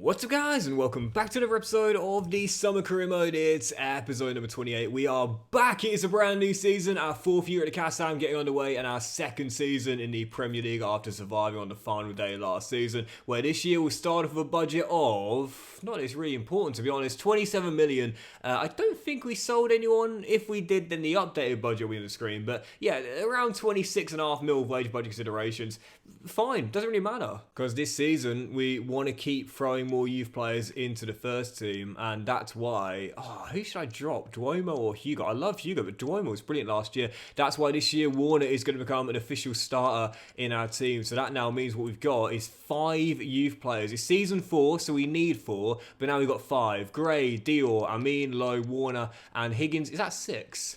What's up guys, and welcome back to another episode of the Summer Career Mode. It's episode number 28. We are back. It is a brand new season, our fourth year at the Cast Iron getting underway, and our second season in the Premier League after surviving on the final day last season, where this year we started with a budget of, not it's really important to be honest, 27 million. I don't think we sold anyone. If we did, then the updated budget will be on the screen, but yeah, around 26.5 mil wage budget considerations. Fine, doesn't really matter, because this season we want to keep throwing more youth players into the first team, and that's why, who should I drop, Duomo or Hugo? I love Hugo, but Duomo was brilliant last year. That's why this year Warner is going to become an official starter in our team, so that now means what we've got is 5 youth players. It's season 4, so we need 4, but now we've got 5. Gray, Dior, Amin, Lowe, Warner, and Higgins. Is that 6?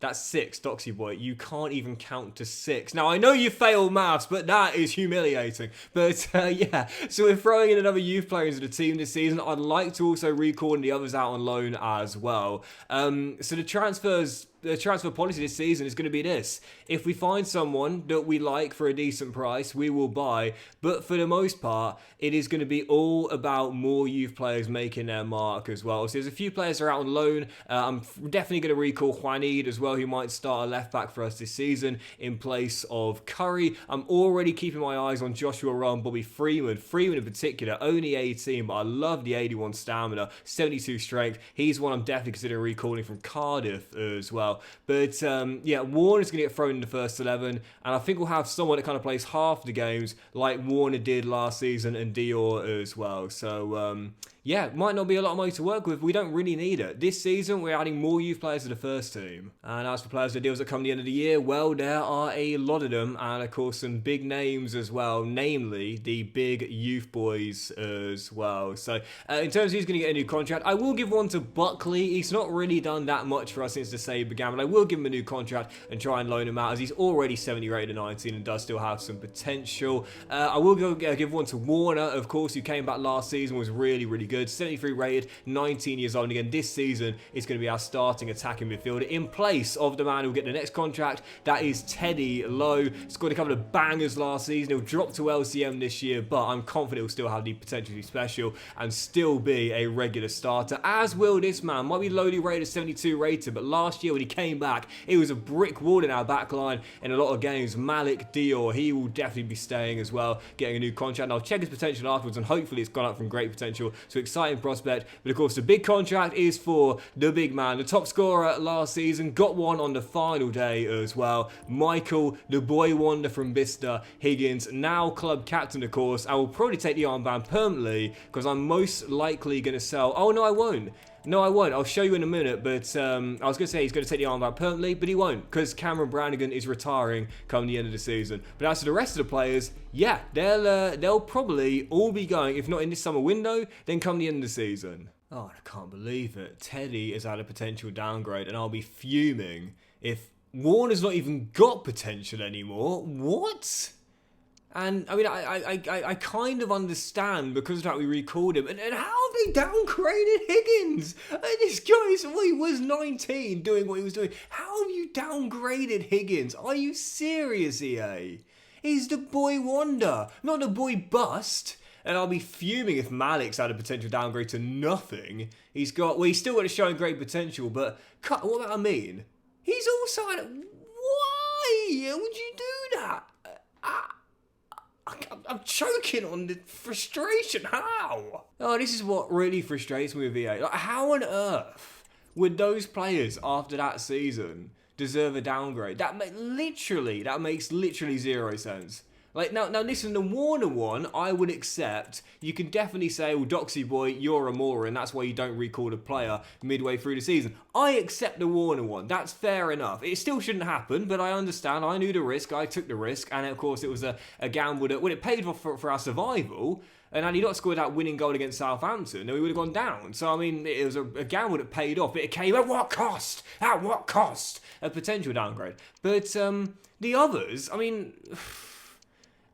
That's 6, Doxy boy. You can't even count to 6. Now, I know you failed maths, but that is humiliating. But, yeah, so we're throwing in another youth player into the team this season. I'd like to also record the others out on loan as well. So the transfer policy this season is going to be this. If we find someone that we like for a decent price, we will buy. But for the most part, it is going to be all about more youth players making their mark as well. So there's a few players that are out on loan. I'm definitely going to recall Juanid as well, who might start a left back for us this season in place of Curry. I'm already keeping my eyes on Joshua Rowe and Bobby Freeman. Freeman in particular, only 18, but I love the 81 stamina, 72 strength. He's one I'm definitely considering recalling from Cardiff as well. But yeah, Warner's going to get thrown in the first 11, and I think we'll have someone that kind of plays half the games like Warner did last season and Dior as well. So yeah, might not be a lot of money to work with. We don't really need it. This season, we're adding more youth players to the first team. And as for players that deals that come at the end of the year, well, there are a lot of them. And of course, some big names as well, namely the big youth boys as well. So in terms of who's going to get a new contract, I will give one to Buckley. He's not really done that much for us since the save began, but I will give him a new contract and try and loan him out, as he's already 70 rated to 19 and does still have some potential. I will give one to Warner, of course, who came back last season, was really, really good. 73 rated, 19 years old, and again, this season is going to be our starting attacking midfielder in place of the man who will get the next contract. That is Teddy Lowe. Scored a couple of bangers last season. He'll drop to LCM this year, but I'm confident he'll still have the potential to be special and still be a regular starter, as will this man. Might be lowly rated, 72 rated, but last year when he came back, it was a brick wall in our back line in a lot of games. Malik Dior, he will definitely be staying as well, getting a new contract. And I'll check his potential afterwards, and hopefully it's gone up from great potential to exciting prospect. But of course, the big contract is for the big man, the top scorer last season, got one on the final day as well. Michael, the boy wonder from Bicester, Higgins, now club captain, of course. I will probably take the armband permanently because I'm most likely going to sell. Oh, no, I won't. No, I won't. I'll show you in a minute, but I was going to say he's going to take the armband permanently, but he won't, because Cameron Brannigan is retiring come the end of the season. But as for the rest of the players, yeah, they'll probably all be going, if not in this summer window, then come the end of the season. Oh, I can't believe it. Teddy has had a potential downgrade, and I'll be fuming if Warner's not even got potential anymore. What? And, I mean, I kind of understand because of that we recalled him. And how have they downgraded Higgins? This guy he was 19 doing what he was doing. How have you downgraded Higgins? Are you serious, EA? He's the boy wonder, not the boy bust. And I'll be fuming if Malik's had a potential downgrade to nothing. He's still got to show great potential, but what about Amin? He's also had why would you do that? I'm choking on the frustration. How? Oh, this is what really frustrates me with EA. Like, how on earth would those players after that season deserve a downgrade? That makes literally 0 sense. Like, now listen, the Warner one, I would accept. You can definitely say, well, Doxy boy, you're a moron, and that's why you don't recall a player midway through the season. I accept the Warner one. That's fair enough. It still shouldn't happen, but I understand. I knew the risk. I took the risk, and of course, it was a gamble that, when it paid off for our survival, and had he not scored that winning goal against Southampton, then we would have gone down. So, I mean, it was a gamble that paid off, but it came at what cost? At what cost? A potential downgrade. But the others, I mean,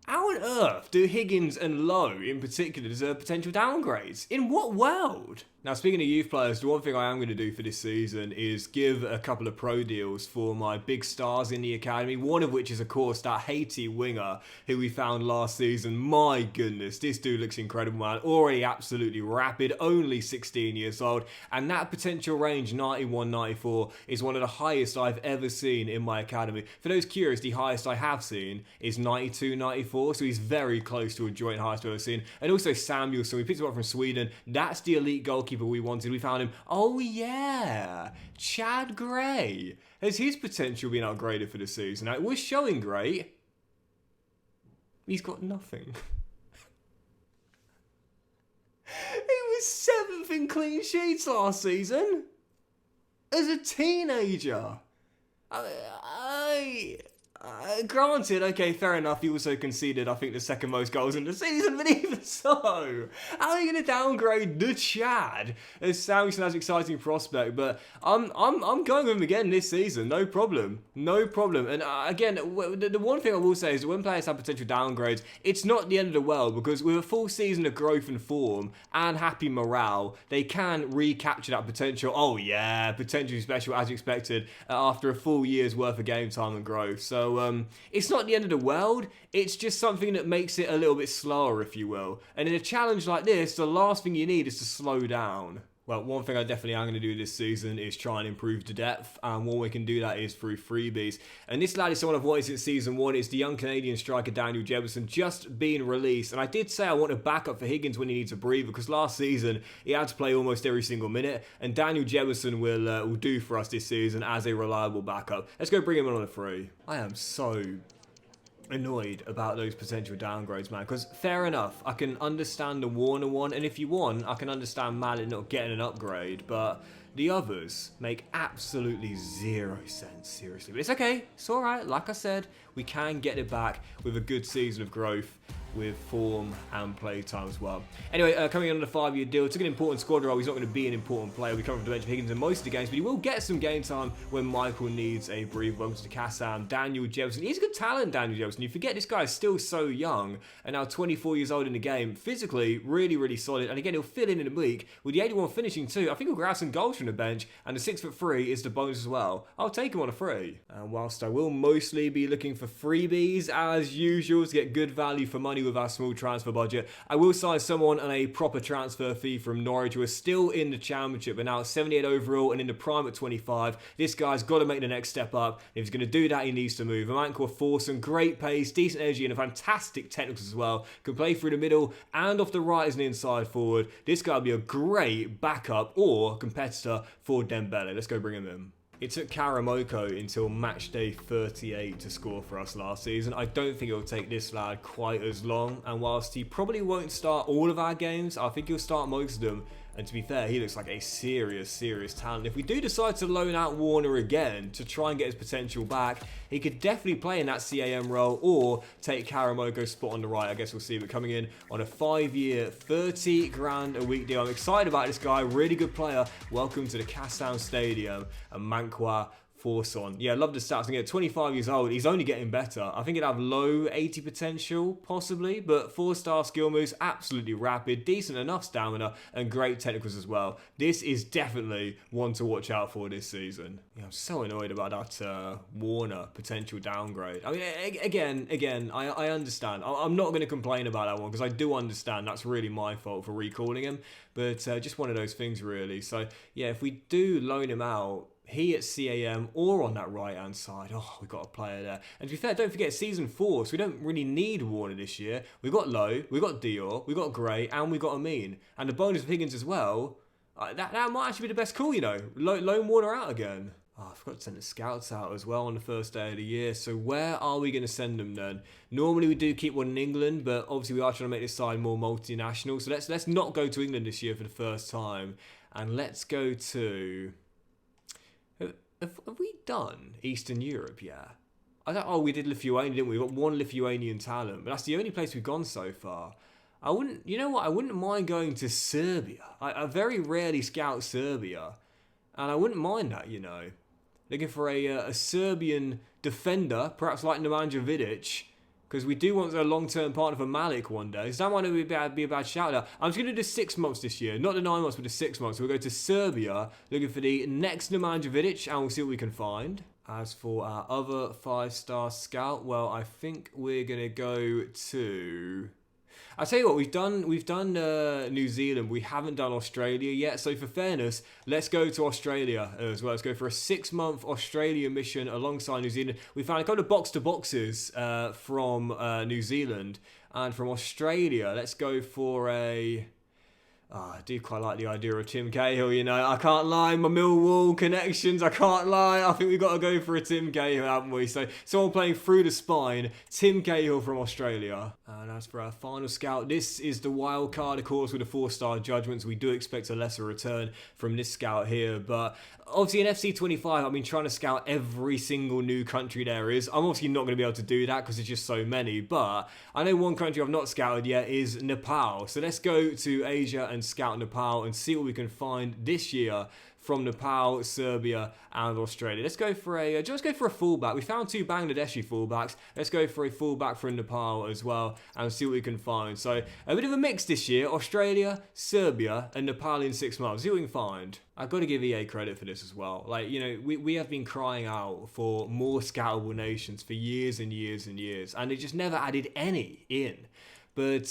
How on earth do Higgins and Lowe in particular deserve potential downgrades? In what world? Now, speaking of youth players, the one thing I am going to do for this season is give a couple of pro deals for my big stars in the academy, one of which is, of course, that Haiti winger who we found last season. My goodness, this dude looks incredible, man. Already absolutely rapid, only 16 years old, and that potential range, 91, 94, is one of the highest I've ever seen in my academy. For those curious, the highest I have seen is 92, 94, so he's very close to a joint highest I've ever seen. And also Samuelsson, we picked him up from Sweden. That's the elite goalkeeper we wanted. We found him. Oh yeah, Chad Gray. Has his potential been upgraded for the season? Now, it was showing great. He's got nothing. He was 7th in clean sheets last season as a teenager. Granted, okay, fair enough, he also conceded, I think, the second most goals in the season, but even so, how are you going to downgrade the Chad as Samuelsson has an exciting prospect? But I'm going with him again this season, no problem. And again, the one thing I will say is that when players have potential downgrades, it's not the end of the world, because with a full season of growth and form and happy morale, they can recapture that potential. Oh yeah, potentially special as expected after a full year's worth of game time and growth. So it's not the end of the world, it's just something that makes it a little bit slower, if you will. And in a challenge like this, the last thing you need is to slow down. Well, one thing I definitely am going to do this season is try and improve the depth, and one way we can do that is through freebies. And this lad is someone I've wanted since season 1. It's the young Canadian striker Daniel Jefferson, just being released. And I did say I want a backup for Higgins when he needs a breather, because last season he had to play almost every single minute, and Daniel Jefferson will do for us this season as a reliable backup. Let's go bring him on a free. I am so annoyed about those potential downgrades, man, because fair enough, I can understand the Warner one, and if you want, I can understand Mallet not getting an upgrade, but the others make absolutely zero sense, seriously. But it's okay, it's alright, like I said, we can get it back with a good season of growth, with form and play time as well. Anyway, coming in on a 5-year deal, took an important squad role. He's not going to be an important player. We come from the bench of Higgins in most of the games, but he will get some game time when Michael needs a breather. Welcome to Kassam, Daniel Jefferson. He's a good talent, Daniel Jefferson. You forget this guy is still so young and now 24 years old in the game. Physically, really, really solid. And again, he'll fill in a week with the 81 finishing too. I think he'll grab some goals from the bench, and the 6'3" is the bonus as well. I'll take him on a free. And whilst I will mostly be looking for freebies as usual to get good value for money with our small transfer budget, I will sign someone on a proper transfer fee from Norwich, who are still in the championship but now at 78 overall and in the prime at 25. This guy's got to make the next step up. If he's going to do that, he needs to move. A man called Forson, great pace, decent energy, and a fantastic technicals as well. Can play through the middle and off the right as an inside forward. This guy will be a great backup or competitor for Dembele. Let's go bring him in. It took Karamoko until match day 38 to score for us last season. I don't think it'll take this lad quite as long, and whilst he probably won't start all of our games, I think he'll start most of them. And to be fair, he looks like a serious talent. If we do decide to loan out Warner again to try and get his potential back, he could definitely play in that CAM role or take Karamoko's spot on the right. I guess we'll see. But coming in on a 5-year, 30 grand a week deal. I'm excited about this guy. Really good player. Welcome to the Kassam Stadium. And Mankwa Forson. Yeah, I love the stats. Again, 25 years old, he's only getting better. I think he'd have low 80 potential, possibly, but 4-star skill moves, absolutely rapid, decent enough stamina, and great technicals as well. This is definitely one to watch out for this season. Yeah, I'm so annoyed about that Warner potential downgrade. I mean, again, I understand. I'm not going to complain about that one, because I do understand that's really my fault for recalling him, but just one of those things, really. So, yeah, if we do loan him out, he at CAM or on that right hand side. Oh, we've got a player there. And to be fair, don't forget season 4, so we don't really need Warner this year. We've got Lowe, we've got Dior, we've got Gray, and we've got Amin. And the bonus of Higgins as well. That might actually be the best call, you know. Loan Warner out again. Oh, I forgot to send the scouts out as well on the first day of the year. So where are we going to send them then? Normally we do keep one in England, but obviously we are trying to make this side more multinational. So let's not go to England this year for the first time. And let's go to... Have we done Eastern Europe? Yeah. We did Lithuania, didn't we? We got one Lithuanian talent, but that's the only place we've gone so far. You know what? I wouldn't mind going to Serbia. I very rarely scout Serbia, and I wouldn't mind that, you know. Looking for a Serbian defender, perhaps like Nemanja Vidic, because we do want a long-term partner for Malik one day. So that might not be a bad shout out. I'm just going to do 6 months this year, not the 9 months, but the 6 months. So we'll go to Serbia, looking for the next Nemanja Vidic, and we'll see what we can find. As for our other 5-star scout, well, I think we're going to go to... I'll tell you what, we've done New Zealand, we haven't done Australia yet, so for fairness, let's go to Australia as well. Let's go for a 6-month Australia mission alongside New Zealand. We found a couple of box-to-boxes from New Zealand, and from Australia, let's go for a... I do quite like the idea of Tim Cahill, you know. I can't lie, my Millwall connections, I can't lie. I think we've got to go for a Tim Cahill, haven't we? So, someone playing through the spine, Tim Cahill from Australia. And as for our final scout, this is the wild card, of course, with the 4-star judgments. We do expect a lesser return from this scout here. But obviously in FC25, I've been trying to scout every single new country there is. I'm obviously not going to be able to do that because there's just so many. But I know one country I've not scouted yet is Nepal. So let's go to Asia and scout Nepal and see what we can find this year from Nepal, Serbia, and Australia. Let's go for a fullback. We found 2 Bangladeshi fullbacks. Let's go for a fullback from Nepal as well and see what we can find. So a bit of a mix this year. Australia, Serbia, and Nepal in 6 months. See what we can find. I've got to give EA credit for this as well. Like, you know, we have been crying out for more scoutable nations for years and years and years, and they just never added any in. But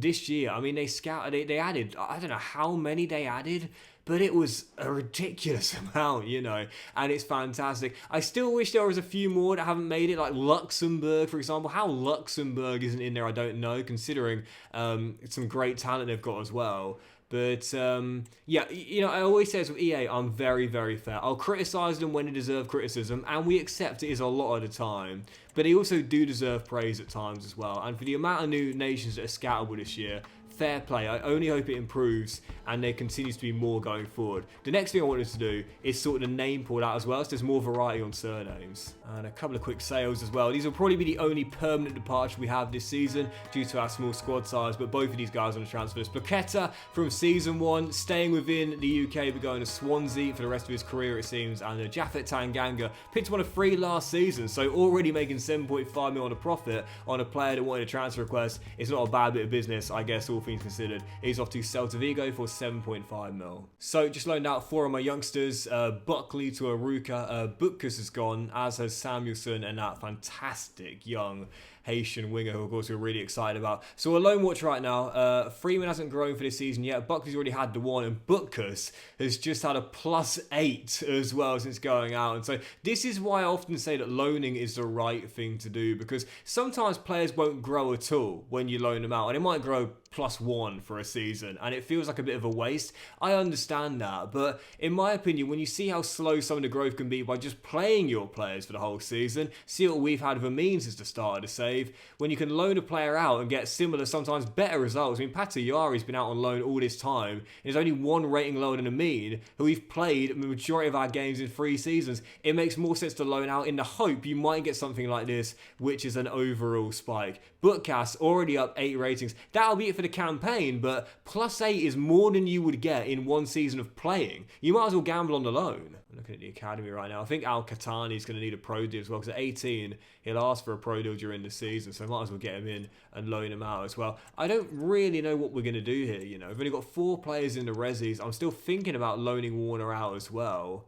this year, I mean, they added, I don't know how many they added, but it was a ridiculous amount, you know, and it's fantastic. I still wish there was a few more that haven't made it, like Luxembourg, for example. How Luxembourg isn't in there, I don't know, considering some great talent they've got as well. But, yeah, you know, I always say this with EA, I'm very, very fair. I'll criticise them when they deserve criticism, and we accept it is a lot of the time. But they also do deserve praise at times as well. And for the amount of new nations that are scoutable this year, fair play. I only hope it improves and there continues to be more going forward. The next thing I wanted to do is sort of the name pool out as well, so there's more variety on surnames. And a couple of quick sales as well. These will probably be the only permanent departure we have this season due to our small squad size, but both of these guys on the transfer list. Paqueta from season 1, staying within the UK, but going to Swansea for the rest of his career, it seems. And Japhet Tanganga picked one of 3 last season, so already making 7.5 mil on a profit on a player that wanted a transfer request. It's not a bad bit of business, I guess, all things considered. He's off to Celta Vigo for 7.5 mil. So just loaned out 4 of my youngsters, Buckley to Aruka, Butkus has gone, as has Samuelson, and that fantastic young Haitian winger who of course we're really excited about. So we're lone watch right now. Freeman hasn't grown for this season yet. Buckley's already had the 1, and Butkus has just had a +8 as well since going out. And so this is why I often say that loaning is the right thing to do, because sometimes players won't grow at all when you loan them out, and it might grow +1 for a season, and it feels like a bit of a waste. I understand that, but in my opinion, when you see how slow some of the growth can be by just playing your players for the whole season, see what we've had with Amin since the start of the save, when you can loan a player out and get similar, sometimes better results. I mean, Patayari's been out on loan all this time, and there's only 1 rating lower than Amin, who we've played the majority of our games in 3 seasons. It makes more sense to loan out in the hope you might get something like this, which is an overall spike. Bookcast already up 8 ratings. That'll be it for the campaign, but +8 is more than you would get in 1 season of playing. You might as well gamble on the loan. I'm looking at the academy right now. I think Al-Qatani is going to need a pro deal as well, because at 18 he'll ask for a pro deal during the season, so I might as well get him in and loan him out as well. I don't really know what we're going to do here, you know. We've only got 4 players in the resis. I'm still thinking about loaning Warner out as well.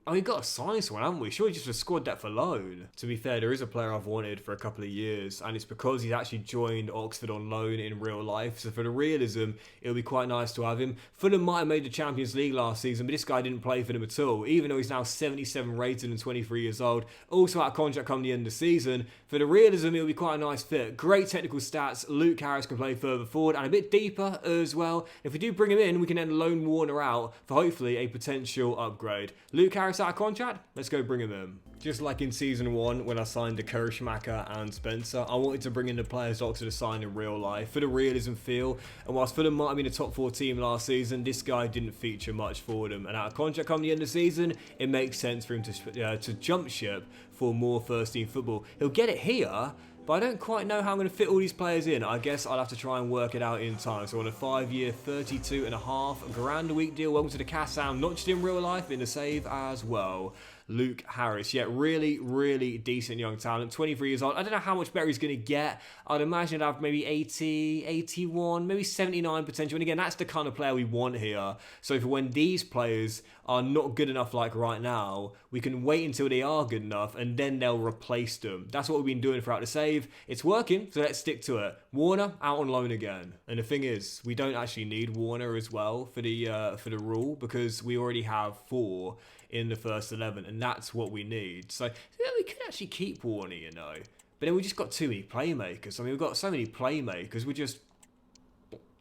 We've got to sign someone, haven't we? Surely just a squad depth for loan. To be fair, there is a player I've wanted for a couple of years, and it's because he's actually joined Oxford on loan in real life. So for the realism, it'll be quite nice to have him. Fulham might have made the Champions League last season, but this guy didn't play for them at all, even though he's now 77 rated and 23 years old. Also out of contract come the end of the season. For the realism, it'll be quite a nice fit. Great technical stats. Luke Harris can play further forward and a bit deeper as well. If we do bring him in, we can then loan Warner out for hopefully a potential upgrade. Luke Harris out of contract, let's go bring him in. Just like in season 1 when I signed the Kershmaker and Spencer, I wanted to bring in the players Oxford to sign in real life for the realism feel. And whilst Fulham might have been a top 4 team last season, this guy didn't feature much for them. And out of contract come the end of the season, it makes sense for him to jump ship for more first team football. He'll get it here, but I don't quite know how I'm going to fit all these players in. I guess I'll have to try and work it out in time. So on a 5-year, 32.5 grand a week deal. Welcome to the Kassam, not just in real life, but in the save as well. Luke Harris. Yeah, really, really decent young talent. 23 years old. I don't know how much better he's going to get. I'd imagine he'd have maybe 80, 81, maybe 79 potential. And again, that's the kind of player we want here. So for when these players are not good enough like right now, we can wait until they are good enough and then they'll replace them. That's what we've been doing throughout the save. It's working, so let's stick to it. Warner out on loan again. And the thing is, we don't actually need Warner as well for the rule, because we already have 4 in the first 11, and that's what we need. So yeah, we could actually keep Warner, you know. But then we just got too many playmakers. I mean, we've got so many playmakers. We're just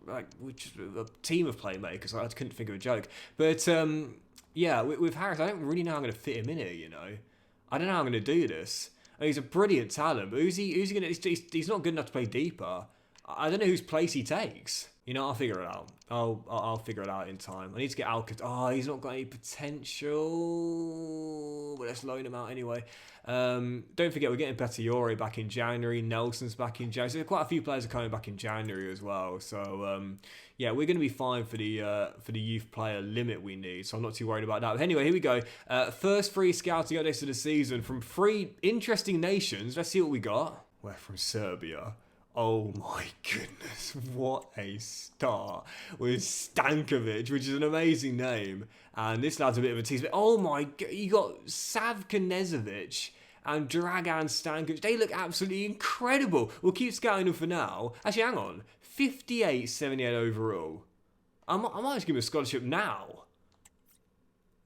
a team of playmakers. I couldn't think of a joke. But yeah, with Harris, I don't really know how I'm going to fit him in here, you know. I don't know how I'm going to do this. I mean, he's a brilliant talent, but who's he going to... He's not good enough to play deeper. I don't know whose place he takes. You know, I'll figure it out. I'll figure it out in time. I need to get Alcott. Oh, he's not got any potential. But let's loan him out anyway. Don't forget, we're getting Pettiore back in January. Nelson's back in January. So quite a few players are coming back in January as well. So, yeah, we're going to be fine for the youth player limit we need. So I'm not too worried about that. But anyway, here we go. First 3 scouting updates of the season from 3 interesting nations. Let's see what we got. We're from Serbia. Oh my goodness, what a start with Stankovic, which is an amazing name. And this lad's a bit of a tease, but oh my god, you got Savka Nezovic and Dragan Stankovic. They look absolutely incredible. We'll keep scouting them for now. Actually, hang on, 58-78 overall. I might just give him a scholarship now.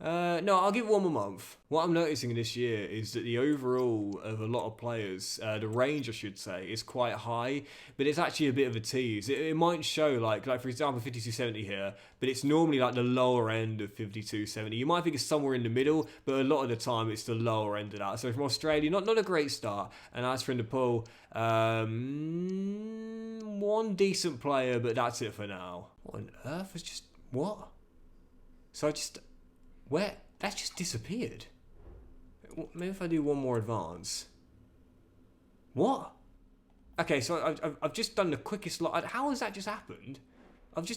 No, I'll give it 1 more month. What I'm noticing this year is that the overall of a lot of players, the range I should say, is quite high, but it's actually a bit of a tease. It might show like for example 52-70 here, but it's normally like the lower end of 52-70. You might think it's somewhere in the middle, but a lot of the time it's the lower end of that. So from Australia, not a great start. And as for Nepal, 1 decent player, but that's it for now. What on earth was just what? So I just. Where? That's just disappeared. Maybe if I do 1 more advance. What? Okay, so I've just done the quickest lot. How has that just happened? I've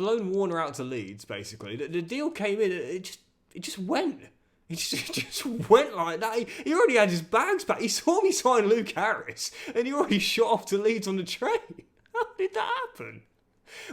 loaned Warner out to Leeds, basically. The deal came in, it just went. It just went like that. He already had his bags back. He saw me sign Luke Harris, and he already shot off to Leeds on the train. How did that happen?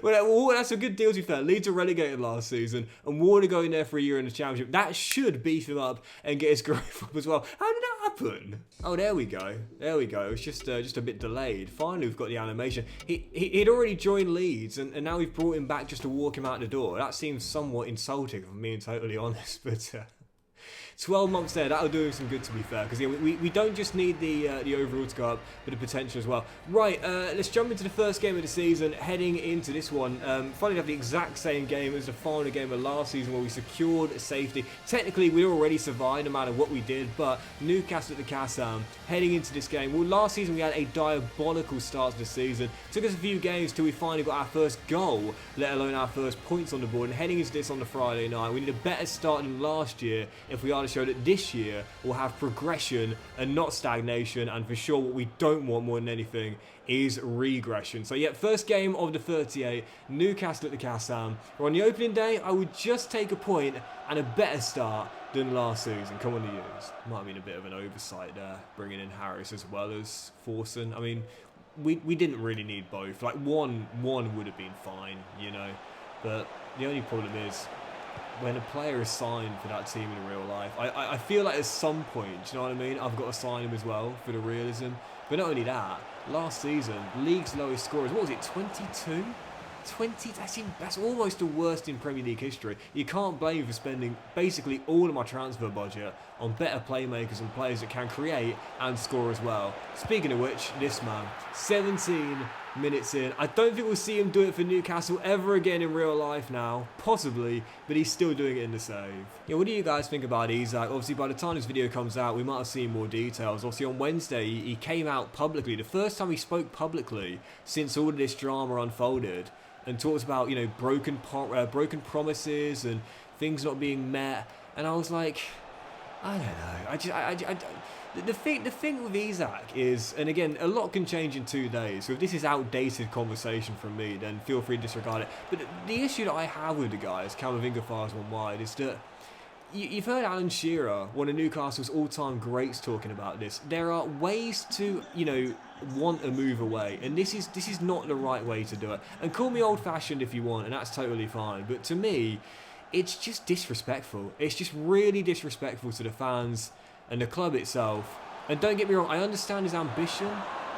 Well, that's a good deal to be fair. Leeds were relegated last season, and Warner going there for a year in the Championship. That should beef him up and get his growth up as well. How did that happen? Oh, there we go. There we go. It was just a bit delayed. Finally, we've got the animation. He'd already joined Leeds, and now we've brought him back just to walk him out the door. That seems somewhat insulting, if I'm being totally honest, but... 12 months there, that'll do him some good to be fair, because yeah, we don't just need the overall to go up, but the potential as well. Right, let's jump into the first game of the season, heading into this one. Finally have the exact same game as the final game of last season where we secured safety. Technically, we already survived no matter what we did, but Newcastle at the Kassam, heading into this game. Well, last season we had a diabolical start to the season. Took us a few games till we finally got our first goal, let alone our first points on the board, and heading into this on the Friday night, we need a better start than last year if we are to show that this year will have progression and not stagnation, and for sure what we don't want more than anything is regression. So yeah, first game of the 38, Newcastle at the Kassam. We're on the opening day. I would just take a point and a better start than last season. Come on, the Ewes. Might have been a bit of an oversight there, bringing in Harris as well as Forson. I mean, we didn't really need both. Like one would have been fine, you know, but the only problem is when a player is signed for that team in real life, I feel like at some point, do you know what I mean, I've got to sign him as well for the realism. But not only that, last season, league's lowest scorers, what was it, 22? 20, that's almost the worst in Premier League history. You can't blame me for spending basically all of my transfer budget on better playmakers and players that can create and score as well. Speaking of which, this man, 17 minutes in. I don't think we'll see him do it for Newcastle ever again in real life now. Possibly, but he's still doing it in the save. Yeah, what do you guys think about Isak? Obviously, by the time this video comes out, we might have seen more details. Obviously, on Wednesday, he came out publicly. The first time he spoke publicly since all of this drama unfolded, and talks about, you know, broken promises and things not being met. And I was like, I don't know. The thing with Isak is, and again, a lot can change in 2 days. So if this is outdated conversation from me, then feel free to disregard it. But the issue that I have with the guy, as Camavinga fires one wide, is that you've heard Alan Shearer, one of Newcastle's all-time greats, talking about this. There are ways to, want a move away, and this is not the right way to do it. And call me old-fashioned if you want, and that's totally fine. But to me, it's just disrespectful. It's just really disrespectful to the fans and the club itself. And don't get me wrong, I understand his ambition.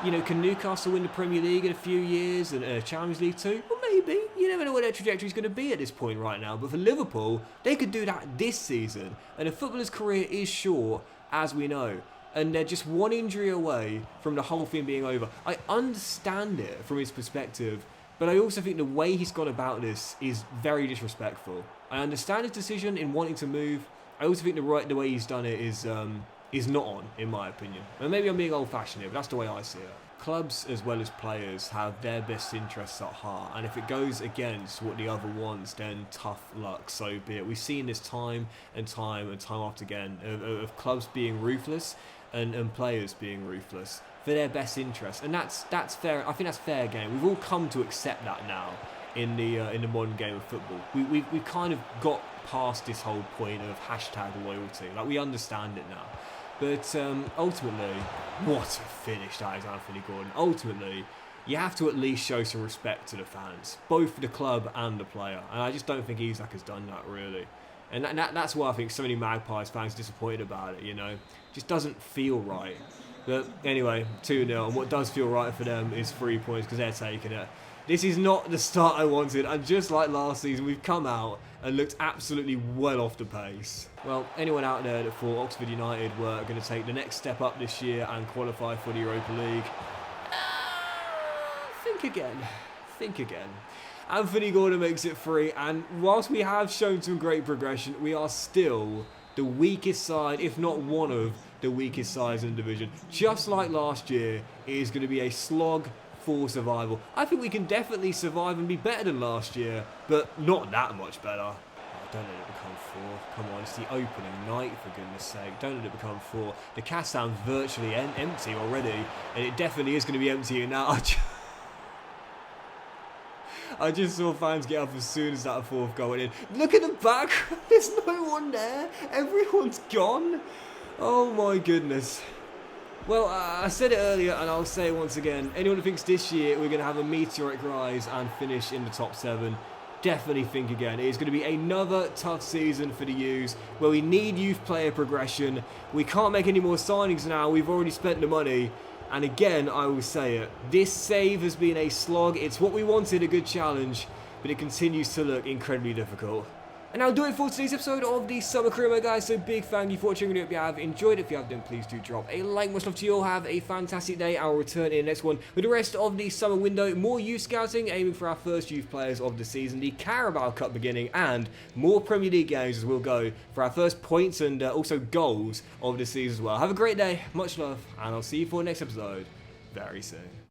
Can Newcastle win the Premier League in a few years and a Champions League too? Well, maybe. You never know what their trajectory is going to be at this point right now. But for Liverpool, they could do that this season. And a footballer's career is short, as we know. And they're just one injury away from the whole thing being over. I understand it from his perspective, but I also think the way he's gone about this is very disrespectful. I understand his decision in wanting to move. I also think the way he's done it is not on, in my opinion. And maybe I'm being old-fashioned here, but that's the way I see it. Clubs, as well as players, have their best interests at heart, and if it goes against what the other wants, then tough luck, so be it. We've seen this time and time after again, of clubs being ruthless and players being ruthless for their best interests, and that's fair. I think that's fair game. We've all come to accept that now in the modern game of football. We've kind of got past this whole point of #loyalty. Like, we understand it now. But ultimately, what a finish that is, Anthony Gordon. Ultimately, you have to at least show some respect to the fans, both for the club and the player. And I just don't think Isak has done that, really. And that's why I think so many Magpies fans are disappointed about it, Just doesn't feel right. But anyway, 2-0. And what does feel right for them is 3 points, because they're taking it. This is not the start I wanted, and just like last season, we've come out and looked absolutely well off the pace. Well, anyone out there that thought Oxford United were going to take the next step up this year and qualify for the Europa League, think again. Anthony Gordon makes it 3, and whilst we have shown some great progression, we are still the weakest side, if not one of the weakest sides in the division. Just like last year, it is going to be a slog for survival. I think we can definitely survive and be better than last year, but not that much better. Oh, don't let it become 4. Come on, it's the opening night, for goodness sake. Don't let it become 4. The Cassam's virtually empty already, and it definitely is going to be emptying now. I just saw fans get up as soon as that 4th goal went in. Look at the back. There's no one there. Everyone's gone. Oh my goodness. Well, I said it earlier and I'll say it once again. Anyone who thinks this year we're going to have a meteoric rise and finish in the top 7, definitely think again. It is going to be another tough season for the U's, where we need youth player progression. We can't make any more signings now. We've already spent the money. And again, I will say it. This save has been a slog. It's what we wanted, a good challenge, but it continues to look incredibly difficult. And that'll do it for today's episode of the Summer Career, guys. So big thank you for watching. I hope you have enjoyed it. If you have, then please do drop a like. Much love to you all. Have a fantastic day. I'll return in the next one with the rest of the summer window. More youth scouting, aiming for our first youth players of the season. The Carabao Cup beginning, and more Premier League games as we'll go for our first points and also goals of the season as well. Have a great day. Much love, and I'll see you for the next episode very soon.